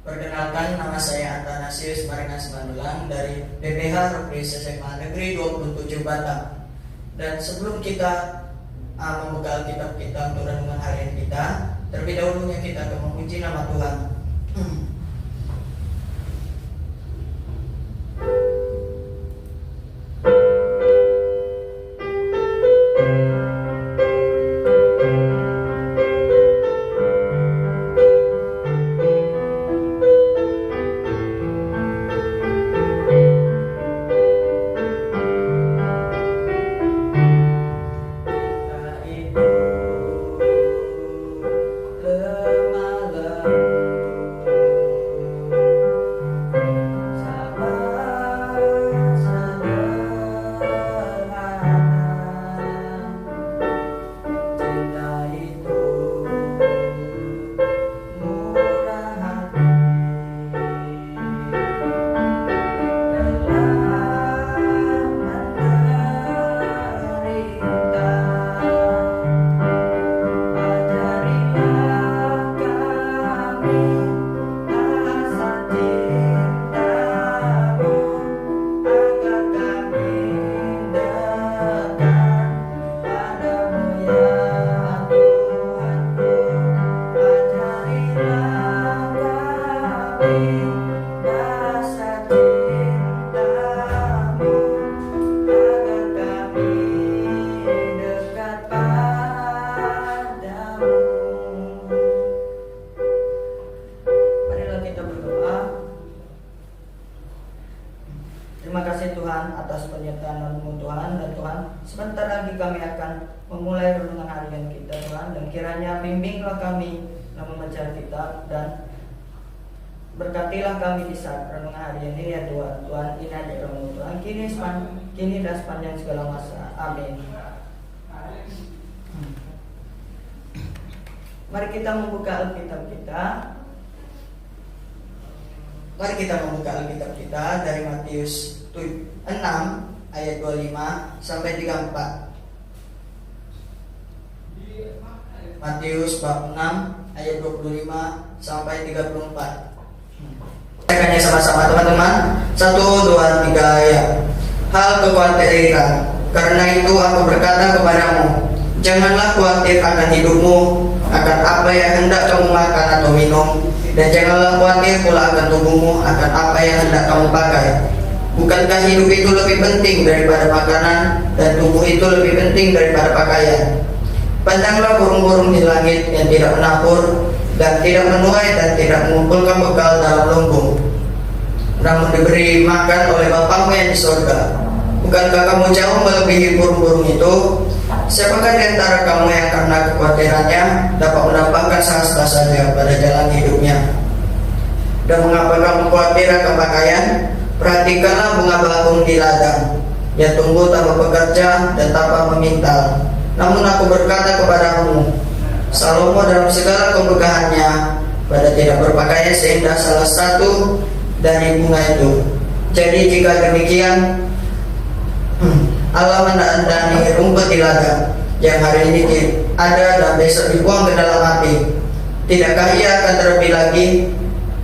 Perkenalkan, nama saya Athanasius Maringas Mandulang dari BPH Rokris SMA Negeri 27 Batam. Dan sebelum kita membuka Alkitab kita untuk renungan harian kita, terlebih dahulunya kita akan memuji nama Tuhan. Terima kasih Tuhan atas penyertaan-Mu Tuhan, dan Tuhan sebentar lagi kami akan memulai renungan harian kita Tuhan, dan kiranya bimbinglah kami dalam membaca kitab dan berkatilah kami di saat renungan harian ini ya Tuhan. Tuhan, ini aja kamu Tuhan kini dan sepanjang segala masa. Amin. Mari kita membuka Alkitab kita. Mari kita membuka Alkitab kita dari Matius 6 ayat 25 sampai 34. Matius bab 6 ayat 25 sampai 34. Bacakannya sama-sama teman-teman. 1, 2, 3 ayat. Hal kekhawatiran. Karena itu aku berkata kepadamu, janganlah khawatir akan hidupmu, akan apa yang hendak kamu makan atau minum, dan janganlah khawatir pula akan tubuhmu, akan apa yang hendak kamu pakai. Bukankah hidup itu lebih penting daripada makanan, dan tubuh itu lebih penting daripada pakaian? Pandanglah burung-burung di langit yang tidak menabur dan tidak menuai dan tidak mengumpulkan bekal dalam lumbung, namun diberi makan oleh Bapamu yang di surga. Bukankah kamu jauh melebihi burung-burung itu? Siapakah di antara kamu yang karena kekhawatirannya dapat menambahkan sehasta saja pada jalan hidupnya? Dan mengapa kamu khawatir akan pakaian? Perhatikanlah bunga bakung di ladang, yang tumbuh tanpa bekerja dan tanpa memintal. Namun aku berkata kepadamu, Salomo dalam segala kemegahannya pada tidak berpakaian seindah salah satu dari bunga itu. Jadi jika demikian, Allah mendandani rumput di ladang yang hari ini ada dan besok dibuang ke dalam api. Tidakkah Ia akan terlebih lagi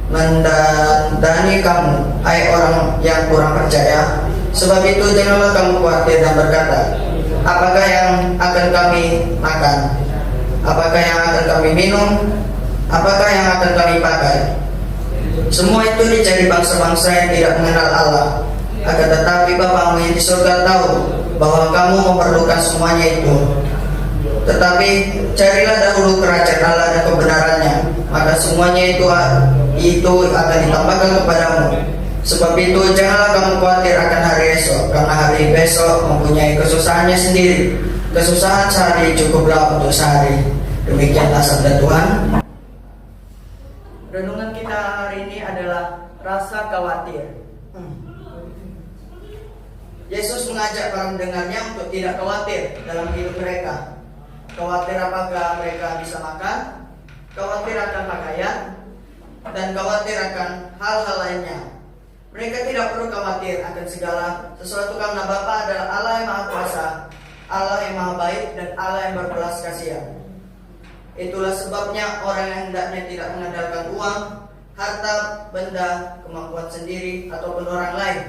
mendandani kamu, hai orang yang kurang percaya? Sebab itu janganlah kamu khawatir dan berkata, apakah yang akan kami makan? Apakah yang akan kami minum? Apakah yang akan kami pakai? Semua itu dicari bangsa-bangsa yang tidak mengenal Allah. Akan tetapi Bapamu yang di surga tahu bahwa kamu memerlukan semuanya itu. Tetapi carilah dahulu kerajaan Allah dan kebenarannya, maka semuanya itu akan ditambahkan kepadamu. Sebab itu janganlah kamu khawatir akan hari esok, karena hari besok mempunyai kesusahannya sendiri. Kesusahan sehari cukuplah untuk sehari. Demikianlah sabda Tuhan. Renungan kita hari ini adalah rasa khawatir. Yesus mengajak para pendengarnya untuk tidak khawatir dalam hidup mereka. Khawatir apakah mereka bisa makan, khawatir akan pakaian, dan khawatir akan hal-hal lainnya. Mereka tidak perlu khawatir akan segala sesuatu karena Bapa adalah Allah yang Maha Kuasa, Allah yang Maha Baik, dan Allah yang berbelas kasihan. Itulah sebabnya orang yang hendaknya tidak mengandalkan uang, harta, benda, kemampuan sendiri, ataupun orang lain.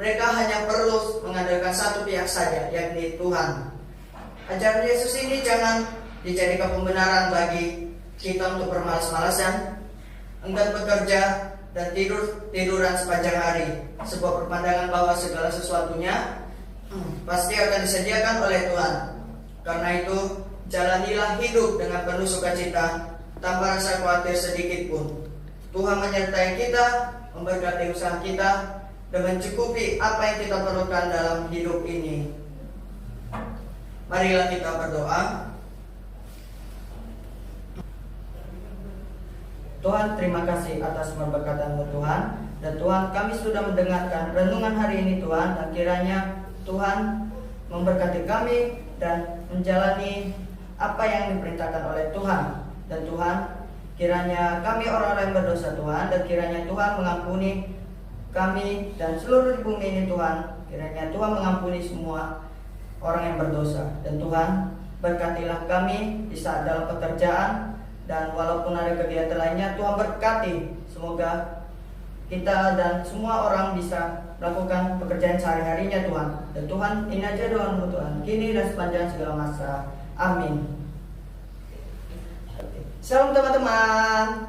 Mereka hanya perlu mengandalkan satu pihak saja, yakni Tuhan. Ajaran Yesus ini jangan dijadikan pembenaran bagi kita untuk bermalas-malasan, enggan bekerja, dan tiduran sepanjang hari. Sebuah perpandangan bahwa segala sesuatunya pasti akan disediakan oleh Tuhan. Karena itu, jalanilah hidup dengan penuh sukacita, tanpa rasa khawatir sedikit pun. Tuhan menyertai kita, memberkati usaha kita, dan mencukupi apa yang kita perlukan dalam hidup ini. Marilah kita berdoa. Tuhan, terima kasih atas berkat-Mu Tuhan. Dan Tuhan, kami sudah mendengarkan renungan hari ini Tuhan, dan kiranya Tuhan memberkati kami dan menjalani apa yang diperintahkan oleh Tuhan. Dan Tuhan, kiranya kami orang-orang yang berdosa Tuhan, dan kiranya Tuhan mengampuni kami dan seluruh di bumi ini Tuhan. Kiranya Tuhan mengampuni semua orang yang berdosa. Dan Tuhan, berkatilah kami di saat dalam pekerjaan, dan walaupun ada kegiatan lainnya, Tuhan berkati. Semoga kita dan semua orang bisa melakukan pekerjaan sehari-harinya Tuhan. Dan Tuhan, ini aja doa-Mu Tuhan, kini dan sepanjang segala masa. Amin. Shalom teman-teman.